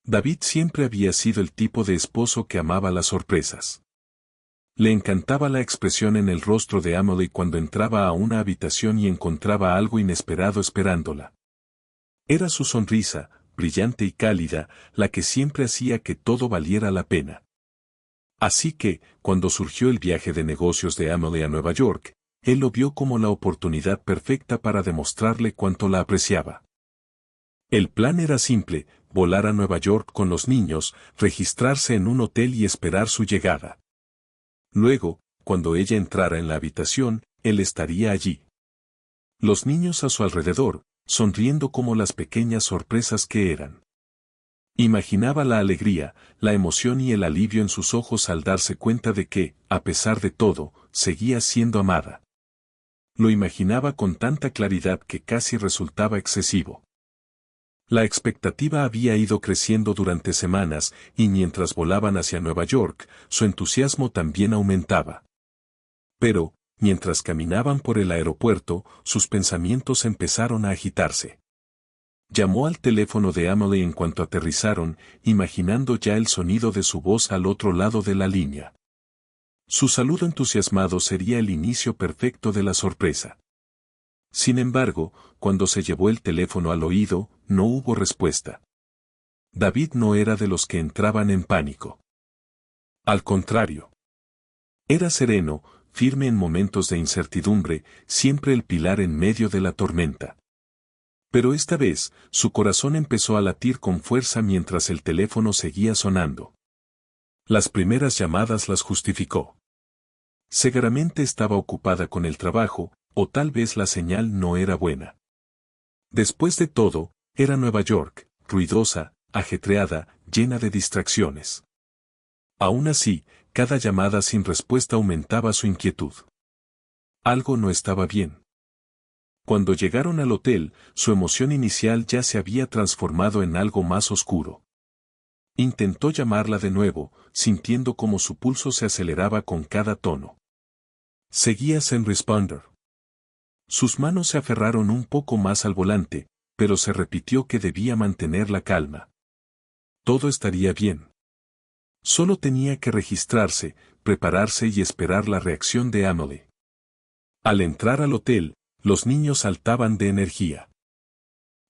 David siempre había sido el tipo de esposo que amaba las sorpresas. Le encantaba la expresión en el rostro de Emily cuando entraba a una habitación y encontraba algo inesperado esperándola. Era su sonrisa, brillante y cálida, la que siempre hacía que todo valiera la pena. Así que, cuando surgió el viaje de negocios de Emily a Nueva York, él lo vio como la oportunidad perfecta para demostrarle cuánto la apreciaba. El plan era simple: volar a Nueva York con los niños, registrarse en un hotel y esperar su llegada. Luego, cuando ella entrara en la habitación, él estaría allí. Los niños a su alrededor, sonriendo como las pequeñas sorpresas que eran. Imaginaba la alegría, la emoción y el alivio en sus ojos al darse cuenta de que, a pesar de todo, seguía siendo amada. Lo imaginaba con tanta claridad que casi resultaba excesivo. La expectativa había ido creciendo durante semanas, y mientras volaban hacia Nueva York, su entusiasmo también aumentaba. Pero, mientras caminaban por el aeropuerto, sus pensamientos empezaron a agitarse. Llamó al teléfono de Emily en cuanto aterrizaron, imaginando ya el sonido de su voz al otro lado de la línea. Su saludo entusiasmado sería el inicio perfecto de la sorpresa. Sin embargo, cuando se llevó el teléfono al oído, no hubo respuesta. David no era de los que entraban en pánico. Al contrario. Era sereno, firme en momentos de incertidumbre, siempre el pilar en medio de la tormenta. Pero esta vez, su corazón empezó a latir con fuerza mientras el teléfono seguía sonando. Las primeras llamadas las justificó. Seguramente estaba ocupada con el trabajo, o tal vez la señal no era buena. Después de todo, era Nueva York, ruidosa, ajetreada, llena de distracciones. Aún así, cada llamada sin respuesta aumentaba su inquietud. Algo no estaba bien. Cuando llegaron al hotel, su emoción inicial ya se había transformado en algo más oscuro. Intentó llamarla de nuevo, sintiendo como su pulso se aceleraba con cada tono. Seguía sin responder. Sus manos se aferraron un poco más al volante, pero se repitió que debía mantener la calma. Todo estaría bien. Solo tenía que registrarse, prepararse y esperar la reacción de Emily. Al entrar al hotel, los niños saltaban de energía.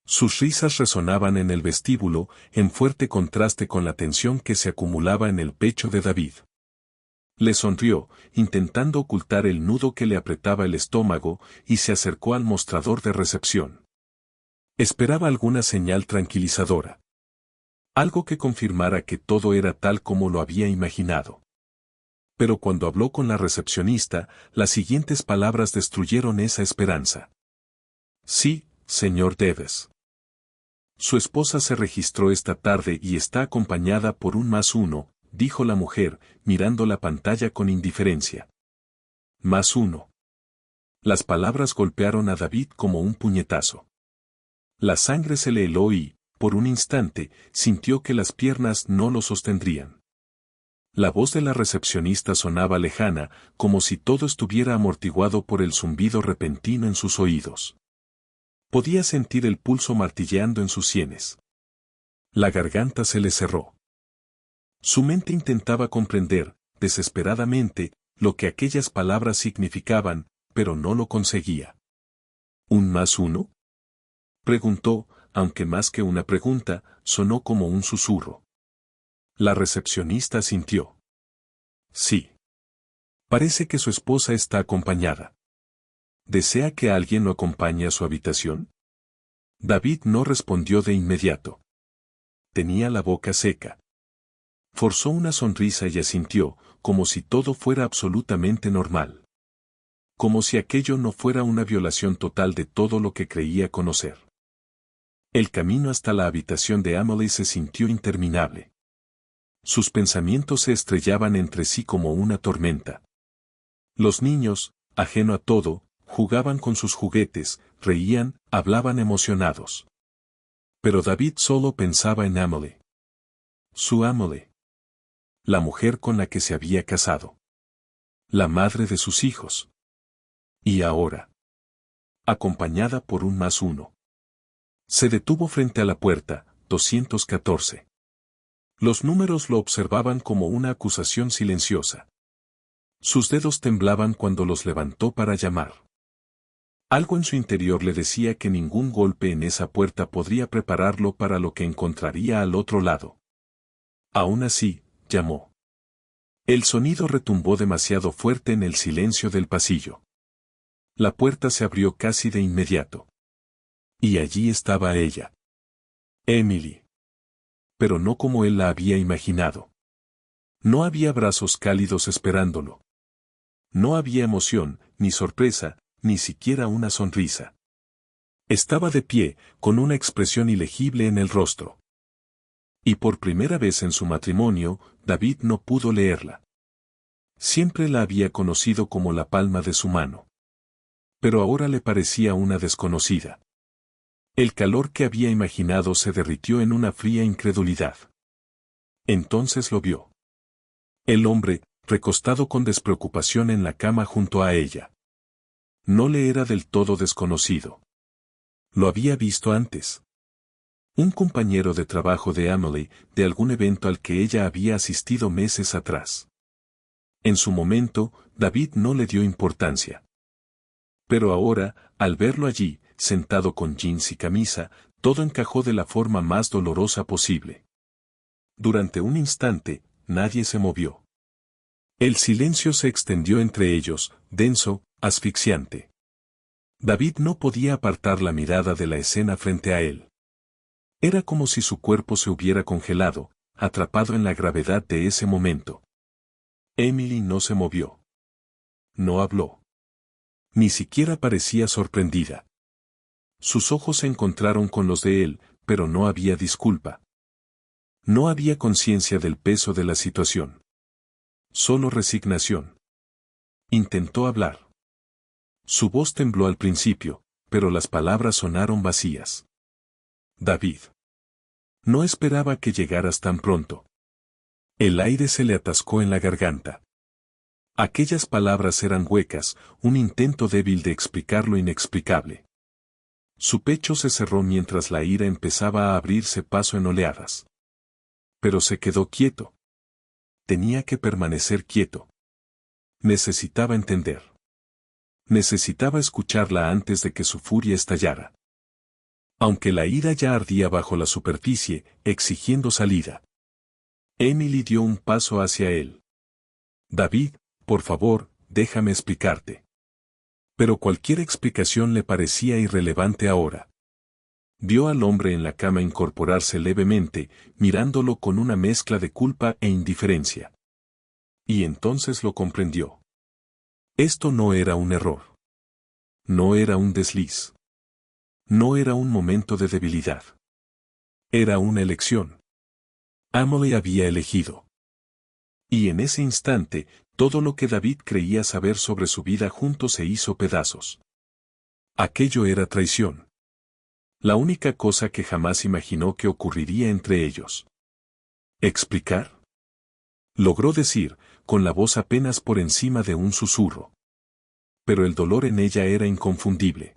Sus risas resonaban en el vestíbulo, en fuerte contraste con la tensión que se acumulaba en el pecho de David. Le sonrió, intentando ocultar el nudo que le apretaba el estómago, y se acercó al mostrador de recepción. Esperaba alguna señal tranquilizadora. Algo que confirmara que todo era tal como lo había imaginado. Pero cuando habló con la recepcionista, las siguientes palabras destruyeron esa esperanza. Sí, señor Deves. Su esposa se registró esta tarde y está acompañada por un +1, dijo la mujer, mirando la pantalla con indiferencia. +1. Las palabras golpearon a David como un puñetazo. La sangre se le heló y, por un instante, sintió que las piernas no lo sostendrían. La voz de la recepcionista sonaba lejana, como si todo estuviera amortiguado por el zumbido repentino en sus oídos. Podía sentir el pulso martilleando en sus sienes. La garganta se le cerró. Su mente intentaba comprender, desesperadamente, lo que aquellas palabras significaban, pero no lo conseguía. ¿Un +1? Preguntó, aunque más que una pregunta, sonó como un susurro. La recepcionista asintió. Sí. Parece que su esposa está acompañada. ¿Desea que alguien lo acompañe a su habitación? David no respondió de inmediato. Tenía la boca seca. Forzó una sonrisa y asintió, como si todo fuera absolutamente normal. Como si aquello no fuera una violación total de todo lo que creía conocer. El camino hasta la habitación de Emily se sintió interminable. Sus pensamientos se estrellaban entre sí como una tormenta. Los niños, ajeno a todo, jugaban con sus juguetes, reían, hablaban emocionados. Pero David solo pensaba en Emily. Su Emily. La mujer con la que se había casado. La madre de sus hijos. Y ahora. Acompañada por un +1. Se detuvo frente a la puerta, 214. Los números lo observaban como una acusación silenciosa. Sus dedos temblaban cuando los levantó para llamar. Algo en su interior le decía que ningún golpe en esa puerta podría prepararlo para lo que encontraría al otro lado. Aún así, llamó. El sonido retumbó demasiado fuerte en el silencio del pasillo. La puerta se abrió casi de inmediato. Y allí estaba ella. Emily. Pero no como él la había imaginado. No había brazos cálidos esperándolo. No había emoción, ni sorpresa, ni siquiera una sonrisa. Estaba de pie, con una expresión ilegible en el rostro. Y por primera vez en su matrimonio, David no pudo leerla. Siempre la había conocido como la palma de su mano. Pero ahora le parecía una desconocida. El calor que había imaginado se derritió en una fría incredulidad. Entonces lo vio. El hombre, recostado con despreocupación en la cama junto a ella. No le era del todo desconocido. Lo había visto antes. Un compañero de trabajo de Emily, de algún evento al que ella había asistido meses atrás. En su momento, David no le dio importancia. Pero ahora, al verlo allí, sentado con jeans y camisa, todo encajó de la forma más dolorosa posible. Durante un instante, nadie se movió. El silencio se extendió entre ellos, denso, asfixiante. David no podía apartar la mirada de la escena frente a él. Era como si su cuerpo se hubiera congelado, atrapado en la gravedad de ese momento. Emily no se movió. No habló. Ni siquiera parecía sorprendida. Sus ojos se encontraron con los de él, pero no había disculpa. No había conciencia del peso de la situación. Solo resignación. Intentó hablar. Su voz tembló al principio, pero las palabras sonaron vacías. David. No esperaba que llegaras tan pronto. El aire se le atascó en la garganta. Aquellas palabras eran huecas, un intento débil de explicar lo inexplicable. Su pecho se cerró mientras la ira empezaba a abrirse paso en oleadas. Pero se quedó quieto. Tenía que permanecer quieto. Necesitaba entender. Necesitaba escucharla antes de que su furia estallara. Aunque la ira ya ardía bajo la superficie, exigiendo salida. Emily dio un paso hacia él. David, por favor, déjame explicarte. Pero cualquier explicación le parecía irrelevante ahora. Vio al hombre en la cama incorporarse levemente, mirándolo con una mezcla de culpa e indiferencia. Y entonces lo comprendió. Esto no era un error. No era un desliz. No era un momento de debilidad. Era una elección. Emily había elegido. Y en ese instante, todo lo que David creía saber sobre su vida juntos se hizo pedazos. Aquello era traición. La única cosa que jamás imaginó que ocurriría entre ellos. ¿Explicar? Logró decir, con la voz apenas por encima de un susurro. Pero el dolor en ella era inconfundible.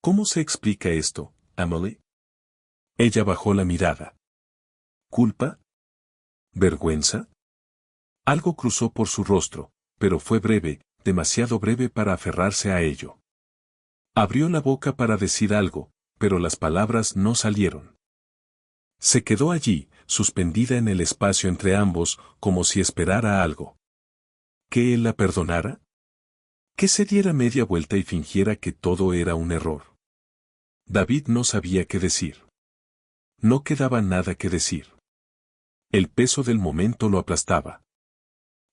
¿Cómo se explica esto, Emily? Ella bajó la mirada. ¿Culpa? ¿Vergüenza? Algo cruzó por su rostro, pero fue breve, demasiado breve para aferrarse a ello. Abrió la boca para decir algo, pero las palabras no salieron. Se quedó allí, suspendida en el espacio entre ambos, como si esperara algo. ¿Que él la perdonara? ¿Que se diera media vuelta y fingiera que todo era un error? David no sabía qué decir. No quedaba nada que decir. El peso del momento lo aplastaba.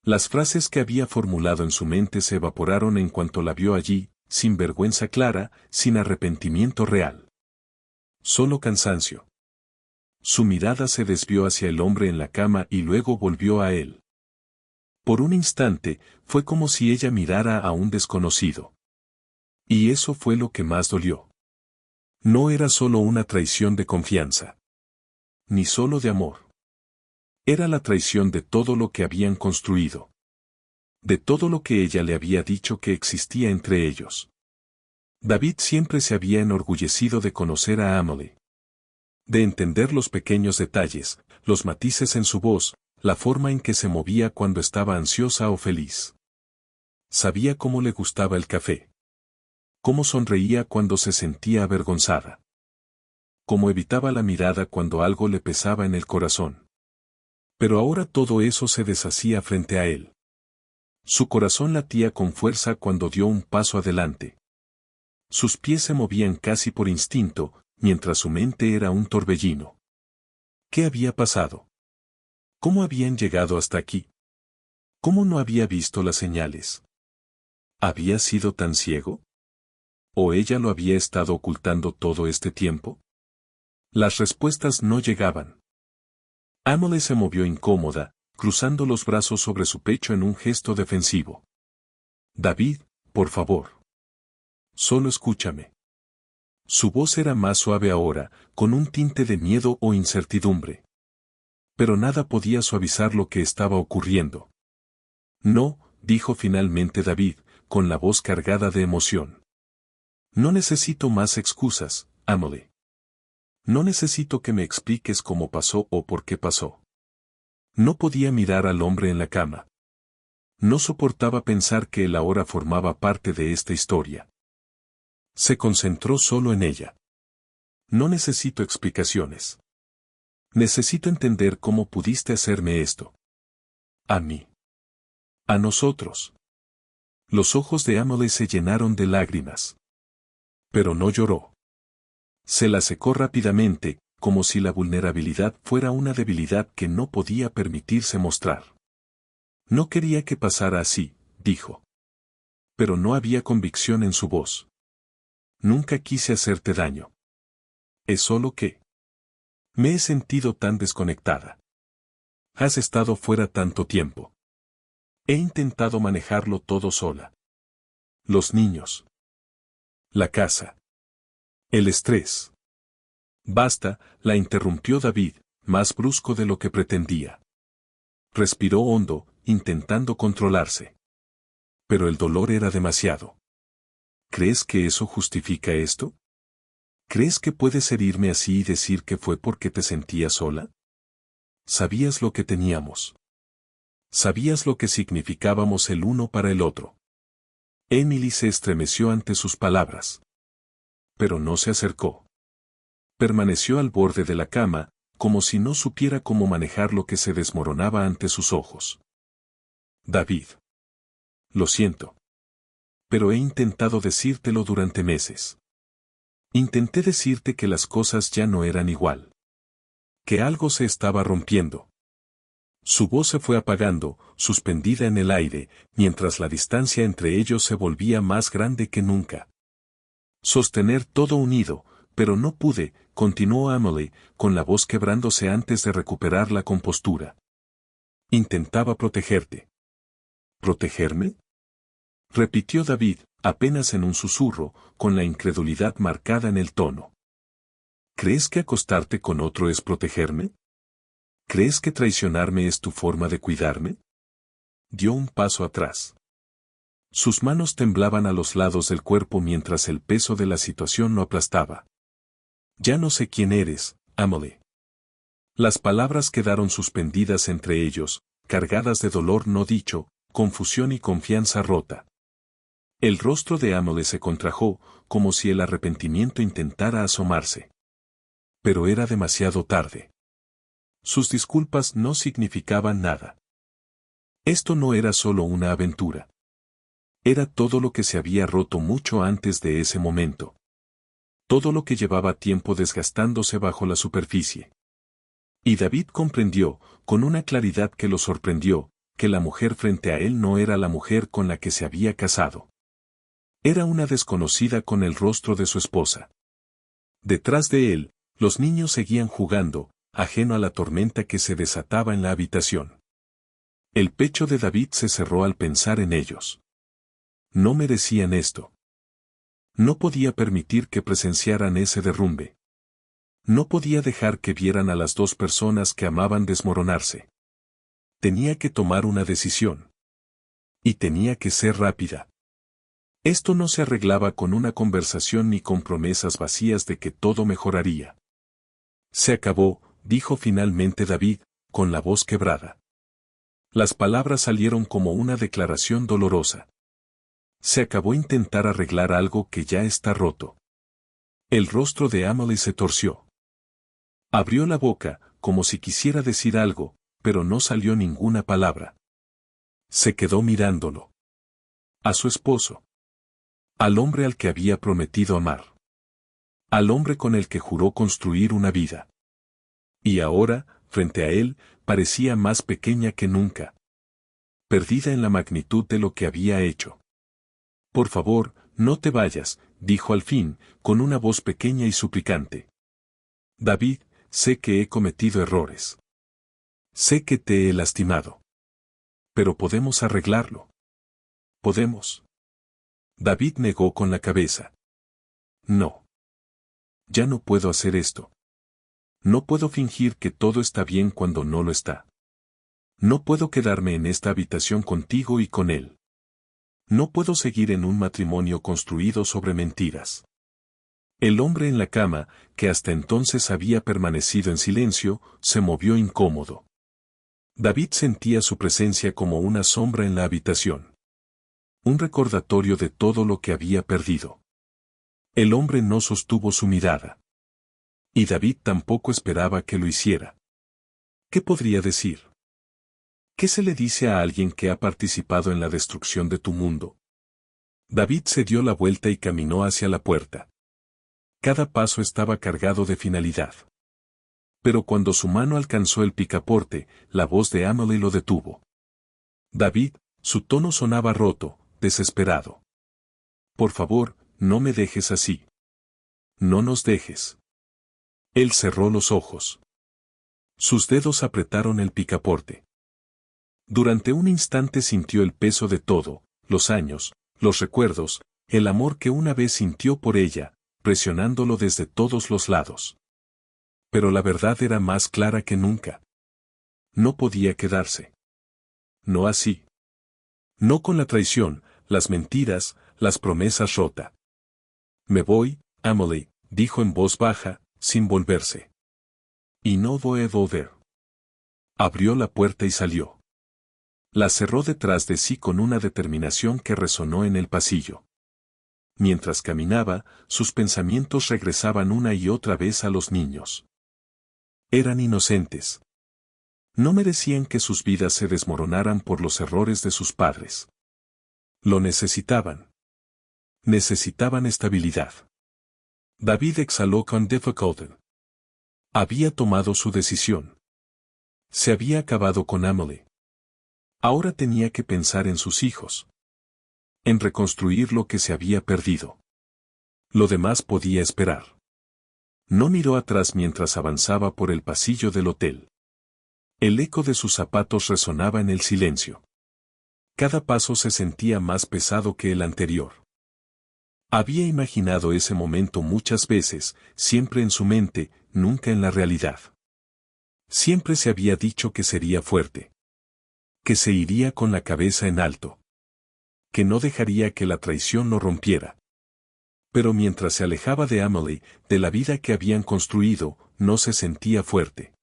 Las frases que había formulado en su mente se evaporaron en cuanto la vio allí, sin vergüenza clara, sin arrepentimiento real. Solo cansancio. Su mirada se desvió hacia el hombre en la cama y luego volvió a él. Por un instante, fue como si ella mirara a un desconocido. Y eso fue lo que más dolió. No era solo una traición de confianza. Ni solo de amor. Era la traición de todo lo que habían construido. De todo lo que ella le había dicho que existía entre ellos. David siempre se había enorgullecido de conocer a Emily. De entender los pequeños detalles, los matices en su voz, la forma en que se movía cuando estaba ansiosa o feliz. Sabía cómo le gustaba el café. Cómo sonreía cuando se sentía avergonzada. Cómo evitaba la mirada cuando algo le pesaba en el corazón. Pero ahora todo eso se deshacía frente a él. Su corazón latía con fuerza cuando dio un paso adelante. Sus pies se movían casi por instinto, mientras su mente era un torbellino. ¿Qué había pasado? ¿Cómo habían llegado hasta aquí? ¿Cómo no había visto las señales? ¿Había sido tan ciego? ¿O ella lo había estado ocultando todo este tiempo? Las respuestas no llegaban. Amelie se movió incómoda, cruzando los brazos sobre su pecho en un gesto defensivo. David, por favor. Solo escúchame. Su voz era más suave ahora, con un tinte de miedo o incertidumbre. Pero nada podía suavizar lo que estaba ocurriendo. No, dijo finalmente David, con la voz cargada de emoción. No necesito más excusas, Amelie. No necesito que me expliques cómo pasó o por qué pasó. No podía mirar al hombre en la cama. No soportaba pensar que él ahora formaba parte de esta historia. Se concentró solo en ella. No necesito explicaciones. Necesito entender cómo pudiste hacerme esto. A mí. A nosotros. Los ojos de Amelie se llenaron de lágrimas. Pero no lloró. Se la secó rápidamente, como si la vulnerabilidad fuera una debilidad que no podía permitirse mostrar. No quería que pasara así, dijo. Pero no había convicción en su voz. Nunca quise hacerte daño. Es solo que me he sentido tan desconectada. Has estado fuera tanto tiempo. He intentado manejarlo todo sola. Los niños. La casa. El estrés. Basta, la interrumpió David, más brusco de lo que pretendía. Respiró hondo, intentando controlarse. Pero el dolor era demasiado. ¿Crees que eso justifica esto? ¿Crees que puedes herirme así y decir que fue porque te sentías sola? Sabías lo que teníamos. Sabías lo que significábamos el uno para el otro. Emily se estremeció ante sus palabras. Pero no se acercó. Permaneció al borde de la cama, como si no supiera cómo manejar lo que se desmoronaba ante sus ojos. David. Lo siento. Pero he intentado decírtelo durante meses. Intenté decirte que las cosas ya no eran igual. Que algo se estaba rompiendo. Su voz se fue apagando, suspendida en el aire, mientras la distancia entre ellos se volvía más grande que nunca. Sostener todo unido, pero no pude, continuó Amelie, con la voz quebrándose antes de recuperar la compostura. Intentaba protegerte. ¿Protegerme? Repitió David, apenas en un susurro, con la incredulidad marcada en el tono. ¿Crees que acostarte con otro es protegerme? ¿Crees que traicionarme es tu forma de cuidarme? Dio un paso atrás. Sus manos temblaban a los lados del cuerpo mientras el peso de la situación lo aplastaba. Ya no sé quién eres, Amelie. Las palabras quedaron suspendidas entre ellos, cargadas de dolor no dicho, confusión y confianza rota. El rostro de Amelie se contrajo, como si el arrepentimiento intentara asomarse. Pero era demasiado tarde. Sus disculpas no significaban nada. Esto no era solo una aventura. Era todo lo que se había roto mucho antes de ese momento. Todo lo que llevaba tiempo desgastándose bajo la superficie. Y David comprendió, con una claridad que lo sorprendió, que la mujer frente a él no era la mujer con la que se había casado. Era una desconocida con el rostro de su esposa. Detrás de él, los niños seguían jugando, ajeno a la tormenta que se desataba en la habitación. El pecho de David se cerró al pensar en ellos. No merecían esto. No podía permitir que presenciaran ese derrumbe. No podía dejar que vieran a las dos personas que amaban desmoronarse. Tenía que tomar una decisión. Y tenía que ser rápida. Esto no se arreglaba con una conversación ni con promesas vacías de que todo mejoraría. Se acabó, dijo finalmente David, con la voz quebrada. Las palabras salieron como una declaración dolorosa. Se acabó intentar arreglar algo que ya está roto. El rostro de Emily se torció. Abrió la boca, como si quisiera decir algo, pero no salió ninguna palabra. Se quedó mirándolo. A su esposo. Al hombre al que había prometido amar. Al hombre con el que juró construir una vida. Y ahora, frente a él, parecía más pequeña que nunca. Perdida en la magnitud de lo que había hecho. Por favor, no te vayas, dijo al fin, con una voz pequeña y suplicante. David, sé que he cometido errores. Sé que te he lastimado. Pero podemos arreglarlo. ¿Podemos? David negó con la cabeza. No. Ya no puedo hacer esto. No puedo fingir que todo está bien cuando no lo está. No puedo quedarme en esta habitación contigo y con él. No puedo seguir en un matrimonio construido sobre mentiras. El hombre en la cama, que hasta entonces había permanecido en silencio, se movió incómodo. David sentía su presencia como una sombra en la habitación. Un recordatorio de todo lo que había perdido. El hombre no sostuvo su mirada. Y David tampoco esperaba que lo hiciera. ¿Qué podría decir? ¿Qué se le dice a alguien que ha participado en la destrucción de tu mundo? David se dio la vuelta y caminó hacia la puerta. Cada paso estaba cargado de finalidad. Pero cuando su mano alcanzó el picaporte, la voz de Emily lo detuvo. David, su tono sonaba roto, desesperado. Por favor, no me dejes así. No nos dejes. Él cerró los ojos. Sus dedos apretaron el picaporte. Durante un instante sintió el peso de todo, los años, los recuerdos, el amor que una vez sintió por ella, presionándolo desde todos los lados. Pero la verdad era más clara que nunca. No podía quedarse. No así. No con la traición, las mentiras, las promesas rota. Me voy, Emily, dijo en voz baja, sin volverse. Y no voy a volver. Abrió la puerta y salió. La cerró detrás de sí con una determinación que resonó en el pasillo. Mientras caminaba, sus pensamientos regresaban una y otra vez a los niños. Eran inocentes. No merecían que sus vidas se desmoronaran por los errores de sus padres. Lo necesitaban. Necesitaban estabilidad. David exhaló con dificultad. Había tomado su decisión. Se había acabado con Emily. Ahora tenía que pensar en sus hijos. En reconstruir lo que se había perdido. Lo demás podía esperar. No miró atrás mientras avanzaba por el pasillo del hotel. El eco de sus zapatos resonaba en el silencio. Cada paso se sentía más pesado que el anterior. Había imaginado ese momento muchas veces, siempre en su mente, nunca en la realidad. Siempre se había dicho que sería fuerte. Que se iría con la cabeza en alto. Que no dejaría que la traición lo rompiera. Pero mientras se alejaba de Emily, de la vida que habían construido, no se sentía fuerte.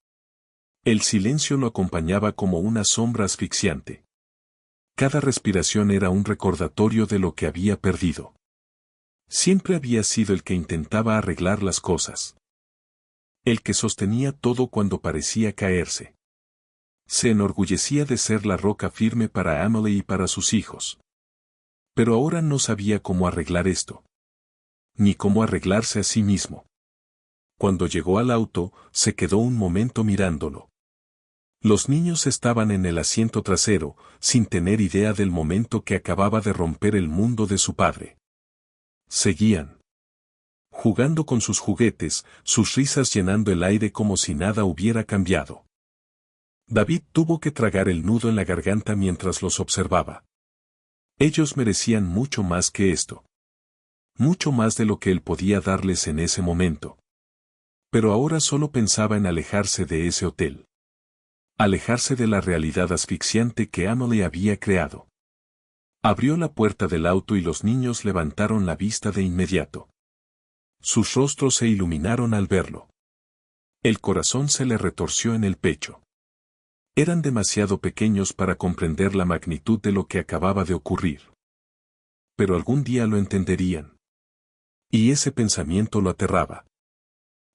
El silencio lo acompañaba como una sombra asfixiante. Cada respiración era un recordatorio de lo que había perdido. Siempre había sido el que intentaba arreglar las cosas. El que sostenía todo cuando parecía caerse. Se enorgullecía de ser la roca firme para Emily y para sus hijos. Pero ahora no sabía cómo arreglar esto. Ni cómo arreglarse a sí mismo. Cuando llegó al auto, se quedó un momento mirándolo. Los niños estaban en el asiento trasero, sin tener idea del momento que acababa de romper el mundo de su padre. Seguían. Jugando con sus juguetes, sus risas llenando el aire como si nada hubiera cambiado. David tuvo que tragar el nudo en la garganta mientras los observaba. Ellos merecían mucho más que esto. Mucho más de lo que él podía darles en ese momento. Pero ahora solo pensaba en alejarse de ese hotel. Alejarse de la realidad asfixiante que Emily había creado. Abrió la puerta del auto y los niños levantaron la vista de inmediato. Sus rostros se iluminaron al verlo. El corazón se le retorció en el pecho. Eran demasiado pequeños para comprender la magnitud de lo que acababa de ocurrir. Pero algún día lo entenderían. Y ese pensamiento lo aterraba.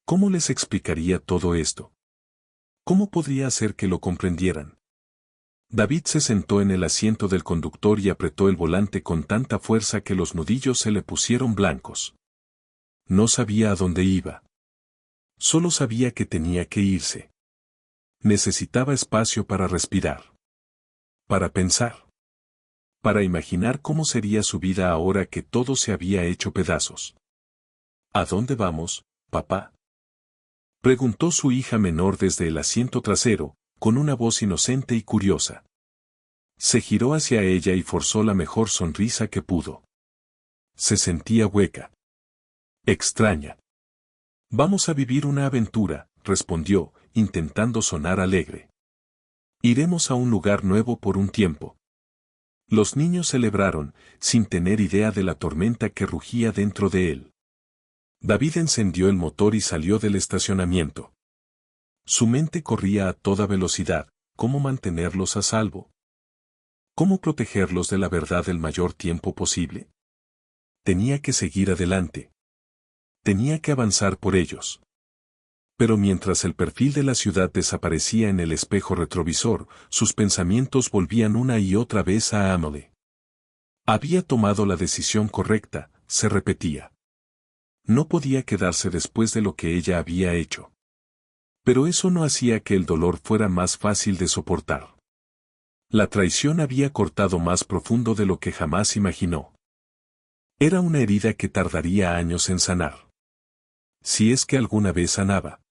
¿Cómo les explicaría todo esto? ¿Cómo podría hacer que lo comprendieran? David se sentó en el asiento del conductor y apretó el volante con tanta fuerza que los nudillos se le pusieron blancos. No sabía a dónde iba. Solo sabía que tenía que irse. Necesitaba espacio para respirar. Para pensar. Para imaginar cómo sería su vida ahora que todo se había hecho pedazos. ¿A dónde vamos, papá? Preguntó su hija menor desde el asiento trasero, con una voz inocente y curiosa. Se giró hacia ella y forzó la mejor sonrisa que pudo. Se sentía hueca. Extraña. Vamos a vivir una aventura, respondió, intentando sonar alegre. Iremos a un lugar nuevo por un tiempo. Los niños celebraron, sin tener idea de la tormenta que rugía dentro de él. David encendió el motor y salió del estacionamiento. Su mente corría a toda velocidad. ¿Cómo mantenerlos a salvo? ¿Cómo protegerlos de la verdad el mayor tiempo posible? Tenía que seguir adelante. Tenía que avanzar por ellos. Pero mientras el perfil de la ciudad desaparecía en el espejo retrovisor, sus pensamientos volvían una y otra vez a Amelie. Había tomado la decisión correcta, se repetía. No podía quedarse después de lo que ella había hecho. Pero eso no hacía que el dolor fuera más fácil de soportar. La traición había cortado más profundo de lo que jamás imaginó. Era una herida que tardaría años en sanar. Si es que alguna vez sanaba.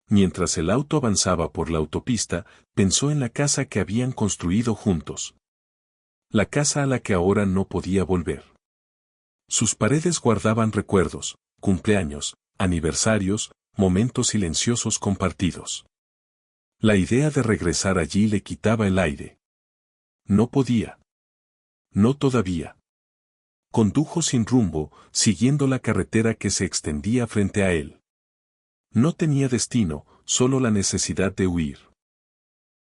Mientras el auto avanzaba por la autopista, pensó en la casa que habían construido juntos. La casa a la que ahora no podía volver. Sus paredes guardaban recuerdos, cumpleaños, aniversarios, momentos silenciosos compartidos. La idea de regresar allí le quitaba el aire. No podía. No todavía. Condujo sin rumbo, siguiendo la carretera que se extendía frente a él. No tenía destino, solo la necesidad de huir.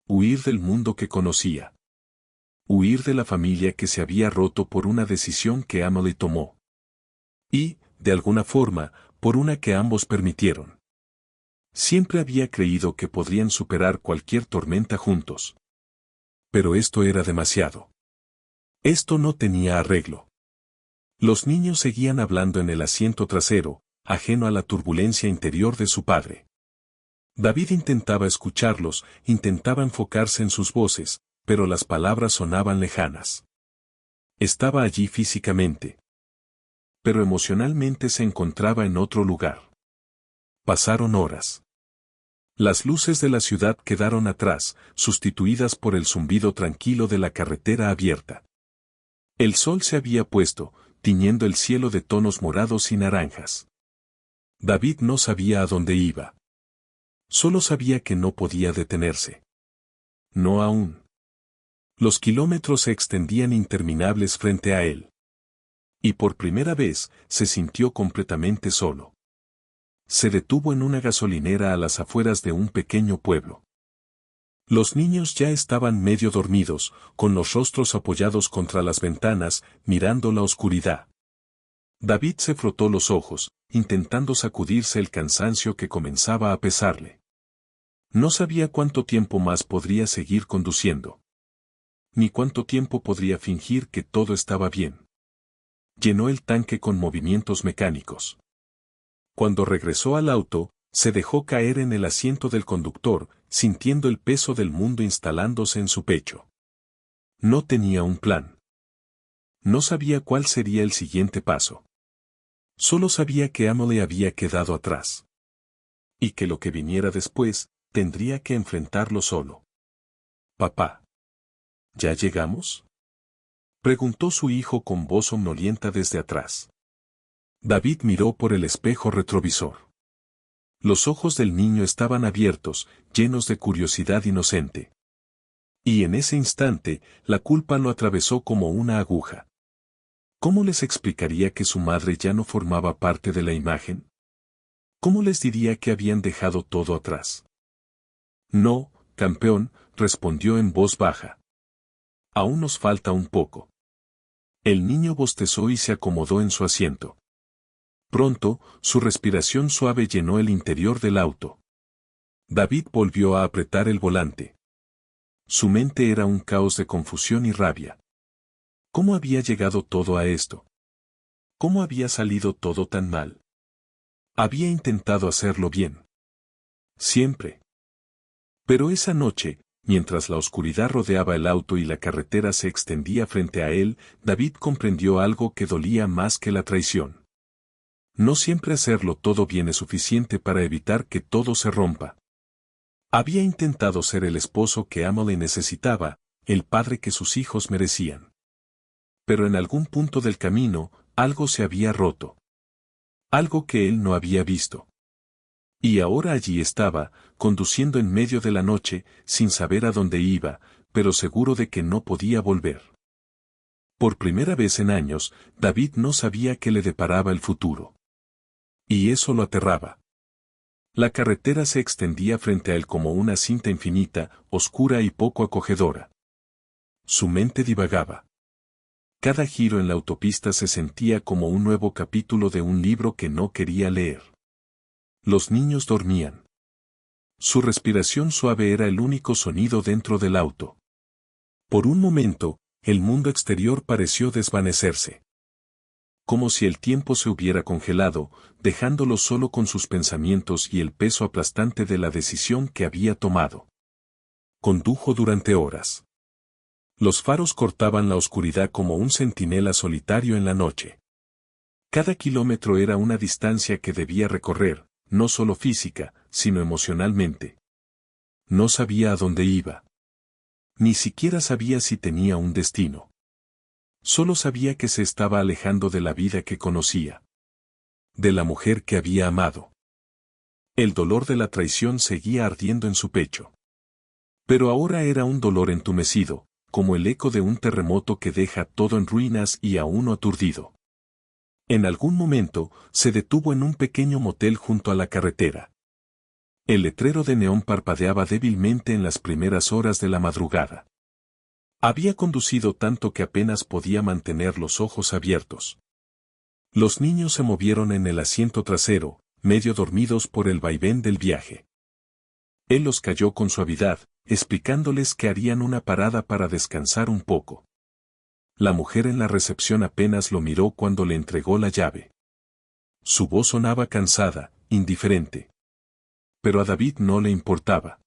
Huir del mundo que conocía. Huir de la familia que se había roto por una decisión que Amelie tomó. Y, de alguna forma, por una que ambos permitieron. Siempre había creído que podrían superar cualquier tormenta juntos. Pero esto era demasiado. Esto no tenía arreglo. Los niños seguían hablando en el asiento trasero, ajeno a la turbulencia interior de su padre. David intentaba escucharlos, intentaba enfocarse en sus voces, pero las palabras sonaban lejanas. Estaba allí físicamente. Pero emocionalmente se encontraba en otro lugar. Pasaron horas. Las luces de la ciudad quedaron atrás, sustituidas por el zumbido tranquilo de la carretera abierta. El sol se había puesto, tiñendo el cielo de tonos morados y naranjas. David no sabía a dónde iba. Solo sabía que no podía detenerse. No aún. Los kilómetros se extendían interminables frente a él. Y por primera vez, se sintió completamente solo. Se detuvo en una gasolinera a las afueras de un pequeño pueblo. Los niños ya estaban medio dormidos, con los rostros apoyados contra las ventanas, mirando la oscuridad. David se frotó los ojos, intentando sacudirse el cansancio que comenzaba a pesarle. No sabía cuánto tiempo más podría seguir conduciendo. Ni cuánto tiempo podría fingir que todo estaba bien. Llenó el tanque con movimientos mecánicos. Cuando regresó al auto, se dejó caer en el asiento del conductor, sintiendo el peso del mundo instalándose en su pecho. No tenía un plan. No sabía cuál sería el siguiente paso. Solo sabía que Amelie había quedado atrás. Y que lo que viniera después, tendría que enfrentarlo solo. «Papá. ¿Ya llegamos?», preguntó su hijo con voz somnolienta desde atrás. David miró por el espejo retrovisor. Los ojos del niño estaban abiertos, llenos de curiosidad inocente. Y en ese instante, la culpa lo atravesó como una aguja. ¿Cómo les explicaría que su madre ya no formaba parte de la imagen? ¿Cómo les diría que habían dejado todo atrás? No, campeón, respondió en voz baja. Aún nos falta un poco. El niño bostezó y se acomodó en su asiento. Pronto, su respiración suave llenó el interior del auto. David volvió a apretar el volante. Su mente era un caos de confusión y rabia. ¿Cómo había llegado todo a esto? ¿Cómo había salido todo tan mal? Había intentado hacerlo bien. Siempre. Pero esa noche, mientras la oscuridad rodeaba el auto y la carretera se extendía frente a él, David comprendió algo que dolía más que la traición. No siempre hacerlo todo bien es suficiente para evitar que todo se rompa. Había intentado ser el esposo que Emily necesitaba, el padre que sus hijos merecían. Pero en algún punto del camino, algo se había roto. Algo que él no había visto. Y ahora allí estaba, conduciendo en medio de la noche, sin saber a dónde iba, pero seguro de que no podía volver. Por primera vez en años, David no sabía qué le deparaba el futuro. Y eso lo aterraba. La carretera se extendía frente a él como una cinta infinita, oscura y poco acogedora. Su mente divagaba. Cada giro en la autopista se sentía como un nuevo capítulo de un libro que no quería leer. Los niños dormían. Su respiración suave era el único sonido dentro del auto. Por un momento, el mundo exterior pareció desvanecerse. Como si el tiempo se hubiera congelado, dejándolo solo con sus pensamientos y el peso aplastante de la decisión que había tomado. Condujo durante horas. Los faros cortaban la oscuridad como un centinela solitario en la noche. Cada kilómetro era una distancia que debía recorrer, no solo física, sino emocionalmente. No sabía a dónde iba. Ni siquiera sabía si tenía un destino. Solo sabía que se estaba alejando de la vida que conocía. De la mujer que había amado. El dolor de la traición seguía ardiendo en su pecho. Pero ahora era un dolor entumecido, como el eco de un terremoto que deja todo en ruinas y a uno aturdido. En algún momento, se detuvo en un pequeño motel junto a la carretera. El letrero de neón parpadeaba débilmente en las primeras horas de la madrugada. Había conducido tanto que apenas podía mantener los ojos abiertos. Los niños se movieron en el asiento trasero, medio dormidos por el vaivén del viaje. Él los calló con suavidad, explicándoles que harían una parada para descansar un poco. La mujer en la recepción apenas lo miró cuando le entregó la llave. Su voz sonaba cansada, indiferente. Pero a David no le importaba.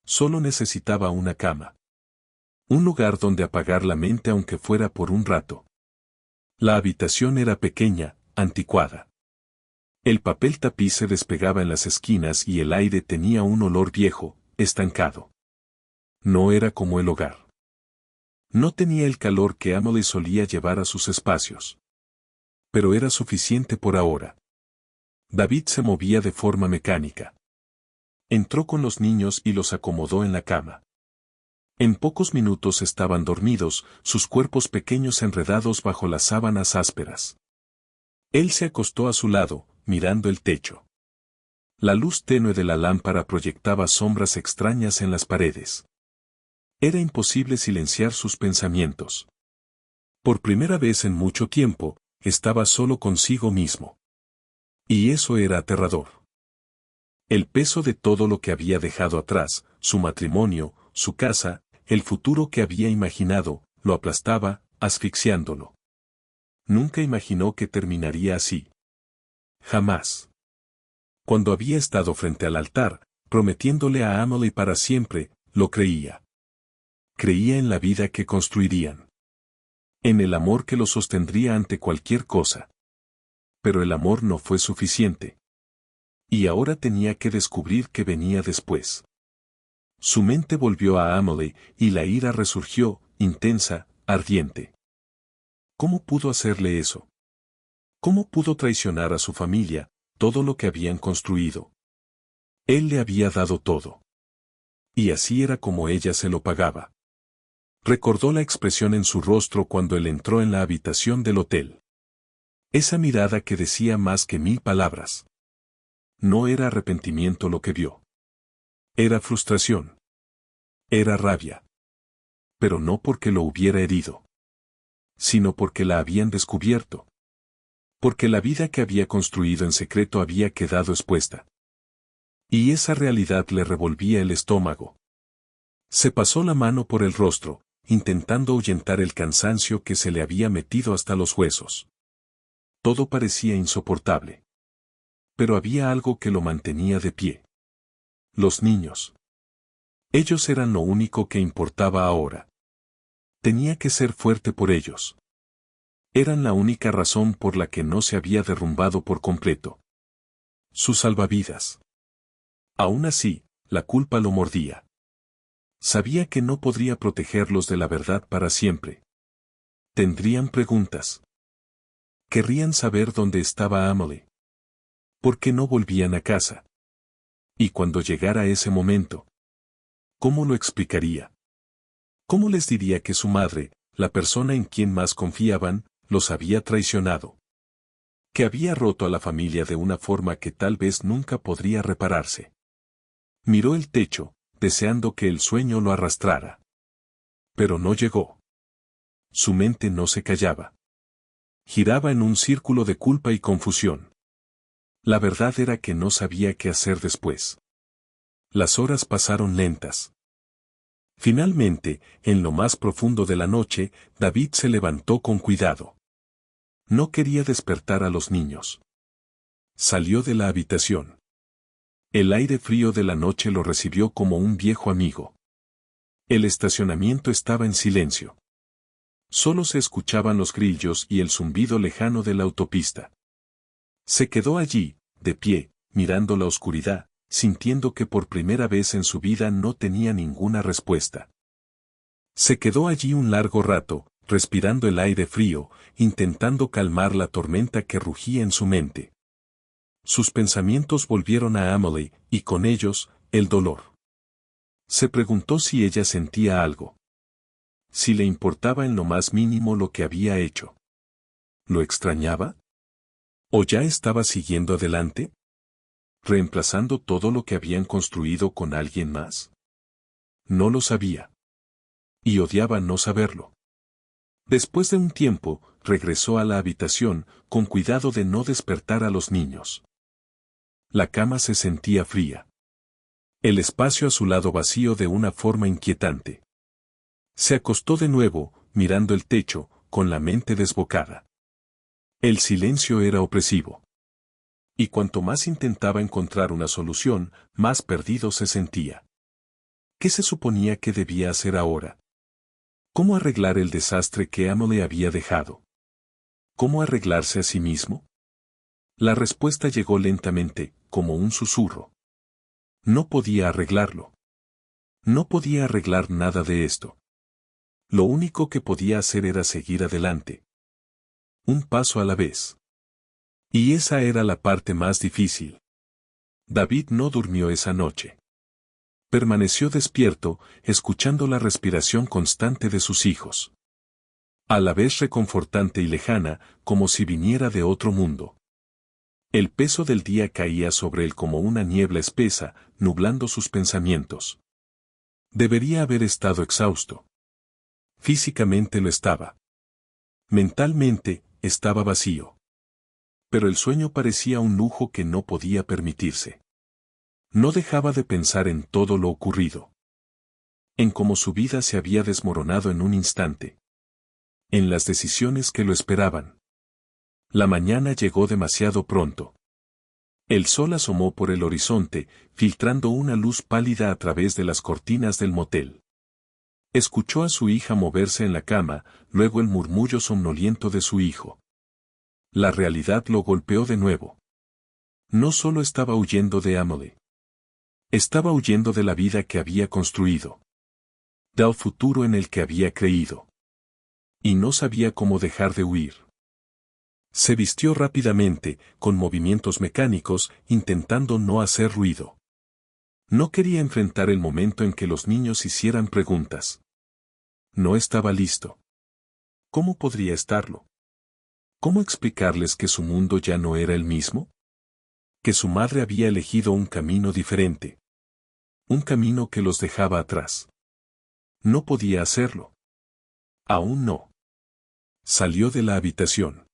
Solo necesitaba una cama. Un lugar donde apagar la mente aunque fuera por un rato. La habitación era pequeña, anticuada. El papel tapiz se despegaba en las esquinas y el aire tenía un olor viejo, estancado. No era como el hogar. No tenía el calor que Emily solía llevar a sus espacios. Pero era suficiente por ahora. David se movía de forma mecánica. Entró con los niños y los acomodó en la cama. En pocos minutos estaban dormidos, sus cuerpos pequeños enredados bajo las sábanas ásperas. Él se acostó a su lado, mirando el techo. La luz tenue de la lámpara proyectaba sombras extrañas en las paredes. Era imposible silenciar sus pensamientos. Por primera vez en mucho tiempo, estaba solo consigo mismo. Y eso era aterrador. El peso de todo lo que había dejado atrás, su matrimonio, su casa, el futuro que había imaginado, lo aplastaba, asfixiándolo. Nunca imaginó que terminaría así. Jamás. Cuando había estado frente al altar, prometiéndole a Emily para siempre, lo creía. Creía en la vida que construirían. En el amor que lo sostendría ante cualquier cosa. Pero el amor no fue suficiente. Y ahora tenía que descubrir qué venía después. Su mente volvió a Emily, y la ira resurgió, intensa, ardiente. ¿Cómo pudo hacerle eso? ¿Cómo pudo traicionar a su familia, todo lo que habían construido? Él le había dado todo. Y así era como ella se lo pagaba. Recordó la expresión en su rostro cuando él entró en la habitación del hotel. Esa mirada que decía más que 1000 palabras. No era arrepentimiento lo que vio. Era frustración. Era rabia. Pero no porque lo hubiera herido, sino porque la habían descubierto. Porque la vida que había construido en secreto había quedado expuesta. Y esa realidad le revolvía el estómago. Se pasó la mano por el rostro, intentando ahuyentar el cansancio que se le había metido hasta los huesos. Todo parecía insoportable. Pero había algo que lo mantenía de pie. Los niños. Ellos eran lo único que importaba ahora. Tenía que ser fuerte por ellos. Eran la única razón por la que no se había derrumbado por completo. Sus salvavidas. Aún así, la culpa lo mordía. Sabía que no podría protegerlos de la verdad para siempre. Tendrían preguntas. Querrían saber dónde estaba Amelie. ¿Por qué no volvían a casa? Y cuando llegara ese momento, ¿cómo lo explicaría? ¿Cómo les diría que su madre, la persona en quien más confiaban, los había traicionado? Que había roto a la familia de una forma que tal vez nunca podría repararse. Miró el techo, deseando que el sueño lo arrastrara. Pero no llegó. Su mente no se callaba. Giraba en un círculo de culpa y confusión. La verdad era que no sabía qué hacer después. Las horas pasaron lentas. Finalmente, en lo más profundo de la noche, David se levantó con cuidado. No quería despertar a los niños. Salió de la habitación. El aire frío de la noche lo recibió como un viejo amigo. El estacionamiento estaba en silencio. Solo se escuchaban los grillos y el zumbido lejano de la autopista. Se quedó allí, de pie, mirando la oscuridad, sintiendo que por primera vez en su vida no tenía ninguna respuesta. Se quedó allí un largo rato, respirando el aire frío, intentando calmar la tormenta que rugía en su mente. Sus pensamientos volvieron a Amelie, y con ellos, el dolor. Se preguntó si ella sentía algo. Si le importaba en lo más mínimo lo que había hecho. ¿Lo extrañaba? ¿O ya estaba siguiendo adelante? ¿Reemplazando todo lo que habían construido con alguien más? No lo sabía. Y odiaba no saberlo. Después de un tiempo, regresó a la habitación, con cuidado de no despertar a los niños. La cama se sentía fría. El espacio a su lado vacío de una forma inquietante. Se acostó de nuevo, mirando el techo, con la mente desbocada. El silencio era opresivo. Y cuanto más intentaba encontrar una solución, más perdido se sentía. ¿Qué se suponía que debía hacer ahora? ¿Cómo arreglar el desastre que Amelie había dejado? ¿Cómo arreglarse a sí mismo? La respuesta llegó lentamente, como un susurro. No podía arreglarlo. No podía arreglar nada de esto. Lo único que podía hacer era seguir adelante. Un paso a la vez. Y esa era la parte más difícil. David no durmió esa noche. Permaneció despierto, escuchando la respiración constante de sus hijos. A la vez reconfortante y lejana, como si viniera de otro mundo. El peso del día caía sobre él como una niebla espesa, nublando sus pensamientos. Debería haber estado exhausto. Físicamente lo estaba. Mentalmente, estaba vacío. Pero el sueño parecía un lujo que no podía permitirse. No dejaba de pensar en todo lo ocurrido. En cómo su vida se había desmoronado en un instante. En las decisiones que lo esperaban. La mañana llegó demasiado pronto. El sol asomó por el horizonte, filtrando una luz pálida a través de las cortinas del motel. Escuchó a su hija moverse en la cama, luego el murmullo somnoliento de su hijo. La realidad lo golpeó de nuevo. No solo estaba huyendo de Amelie. Estaba huyendo de la vida que había construido. Del futuro en el que había creído. Y no sabía cómo dejar de huir. Se vistió rápidamente, con movimientos mecánicos, intentando no hacer ruido. No quería enfrentar el momento en que los niños hicieran preguntas. No estaba listo. ¿Cómo podría estarlo? ¿Cómo explicarles que su mundo ya no era el mismo? Que su madre había elegido un camino diferente. Un camino que los dejaba atrás. No podía hacerlo. Aún no. Salió de la habitación.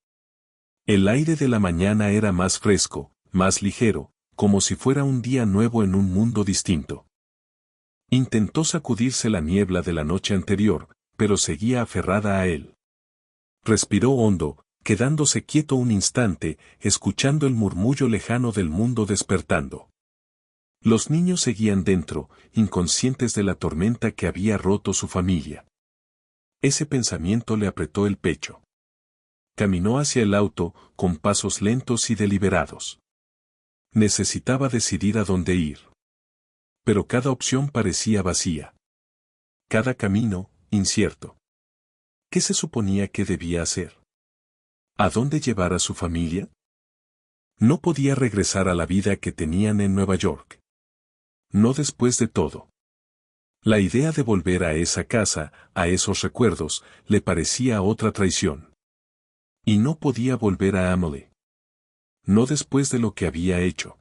El aire de la mañana era más fresco, más ligero, como si fuera un día nuevo en un mundo distinto. Intentó sacudirse la niebla de la noche anterior, pero seguía aferrada a él. Respiró hondo, quedándose quieto un instante, escuchando el murmullo lejano del mundo despertando. Los niños seguían dentro, inconscientes de la tormenta que había roto su familia. Ese pensamiento le apretó el pecho. Caminó hacia el auto, con pasos lentos y deliberados. Necesitaba decidir a dónde ir. Pero cada opción parecía vacía. Cada camino, incierto. ¿Qué se suponía que debía hacer? ¿A dónde llevar a su familia? No podía regresar a la vida que tenían en Nueva York. No después de todo. La idea de volver a esa casa, a esos recuerdos, le parecía otra traición. Y no podía volver a Emily. No después de lo que había hecho.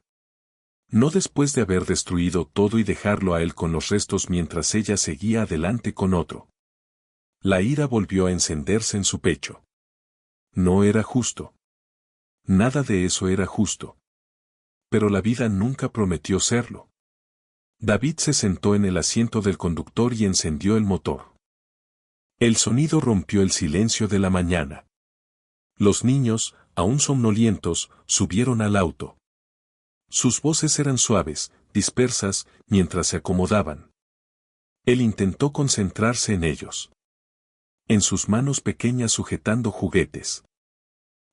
No después de haber destruido todo y dejarlo a él con los restos mientras ella seguía adelante con otro. La ira volvió a encenderse en su pecho. No era justo. Nada de eso era justo. Pero la vida nunca prometió serlo. David se sentó en el asiento del conductor y encendió el motor. El sonido rompió el silencio de la mañana. Los niños, aún somnolientos, subieron al auto. Sus voces eran suaves, dispersas, mientras se acomodaban. Él intentó concentrarse en ellos. En sus manos pequeñas sujetando juguetes.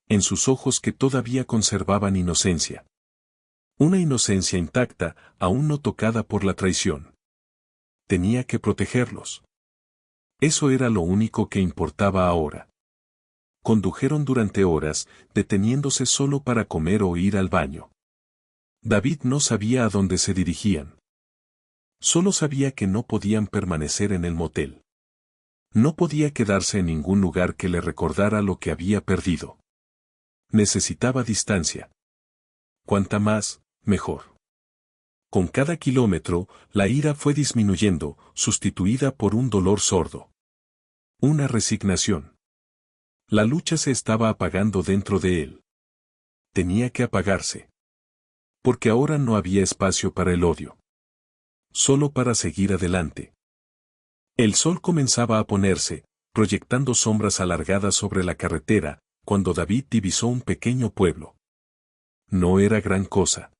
En sus ojos que todavía conservaban inocencia. Una inocencia intacta, aún no tocada por la traición. Tenía que protegerlos. Eso era lo único que importaba ahora. Condujeron durante horas, deteniéndose solo para comer o ir al baño. David no sabía a dónde se dirigían. Solo sabía que no podían permanecer en el motel. No podía quedarse en ningún lugar que le recordara lo que había perdido. Necesitaba distancia. Cuanta más, mejor. Con cada kilómetro, la ira fue disminuyendo, sustituida por un dolor sordo. Una resignación. La lucha se estaba apagando dentro de él. Tenía que apagarse. Porque ahora no había espacio para el odio. Solo para seguir adelante. El sol comenzaba a ponerse, proyectando sombras alargadas sobre la carretera, cuando David divisó un pequeño pueblo. No era gran cosa.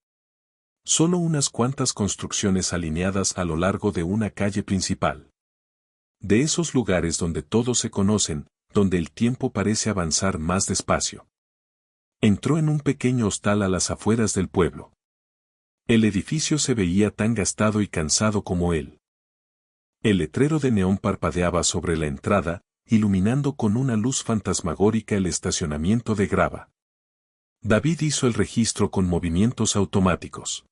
Solo unas cuantas construcciones alineadas a lo largo de una calle principal. De esos lugares donde todos se conocen, donde el tiempo parece avanzar más despacio. Entró en un pequeño hostal a las afueras del pueblo. El edificio se veía tan gastado y cansado como él. El letrero de neón parpadeaba sobre la entrada, iluminando con una luz fantasmagórica el estacionamiento de grava. David hizo el registro con movimientos automáticos.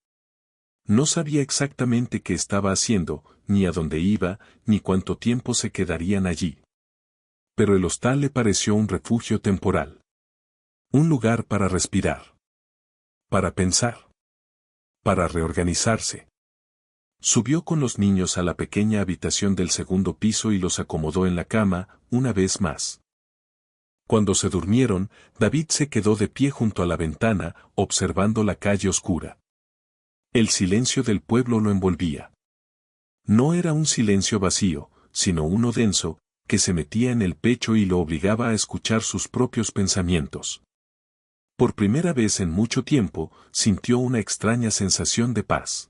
No sabía exactamente qué estaba haciendo, ni a dónde iba, ni cuánto tiempo se quedarían allí. Pero el hostal le pareció un refugio temporal. Un lugar para respirar. Para pensar. Para reorganizarse. Subió con los niños a la pequeña habitación del segundo piso y los acomodó en la cama, una vez más. Cuando se durmieron, David se quedó de pie junto a la ventana, observando la calle oscura. El silencio del pueblo lo envolvía. No era un silencio vacío, sino uno denso, que se metía en el pecho y lo obligaba a escuchar sus propios pensamientos. Por primera vez en mucho tiempo, sintió una extraña sensación de paz.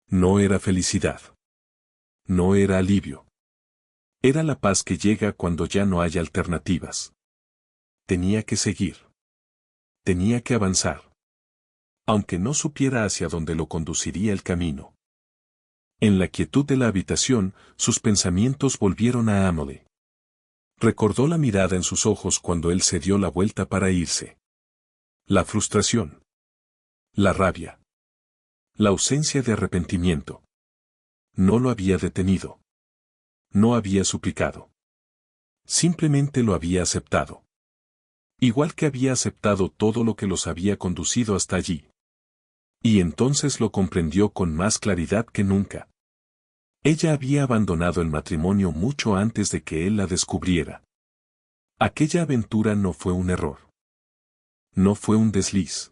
No era felicidad. No era alivio. Era la paz que llega cuando ya no hay alternativas. Tenía que seguir. Tenía que avanzar. Aunque no supiera hacia dónde lo conduciría el camino. En la quietud de la habitación, sus pensamientos volvieron a Emily. Recordó la mirada en sus ojos cuando él se dio la vuelta para irse. La frustración. La rabia. La ausencia de arrepentimiento. No lo había detenido. No había suplicado. Simplemente lo había aceptado. Igual que había aceptado todo lo que los había conducido hasta allí. Y entonces lo comprendió con más claridad que nunca. Ella había abandonado el matrimonio mucho antes de que él la descubriera. Aquella aventura no fue un error. No fue un desliz.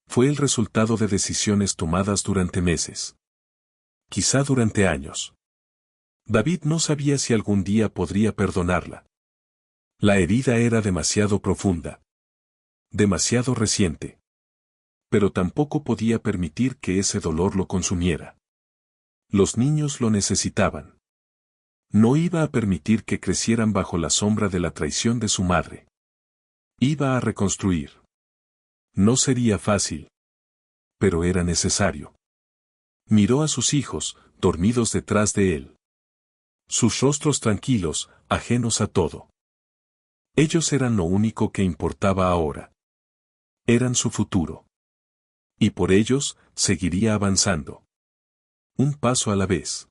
Fue el resultado de decisiones tomadas durante meses. Quizá durante años. David no sabía si algún día podría perdonarla. La herida era demasiado profunda. Demasiado reciente. Pero tampoco podía permitir que ese dolor lo consumiera. Los niños lo necesitaban. No iba a permitir que crecieran bajo la sombra de la traición de su madre. Iba a reconstruir. No sería fácil. Pero era necesario. Miró a sus hijos, dormidos detrás de él. Sus rostros tranquilos, ajenos a todo. Ellos eran lo único que importaba ahora. Eran su futuro. Y por ellos, seguiría avanzando. Un paso a la vez.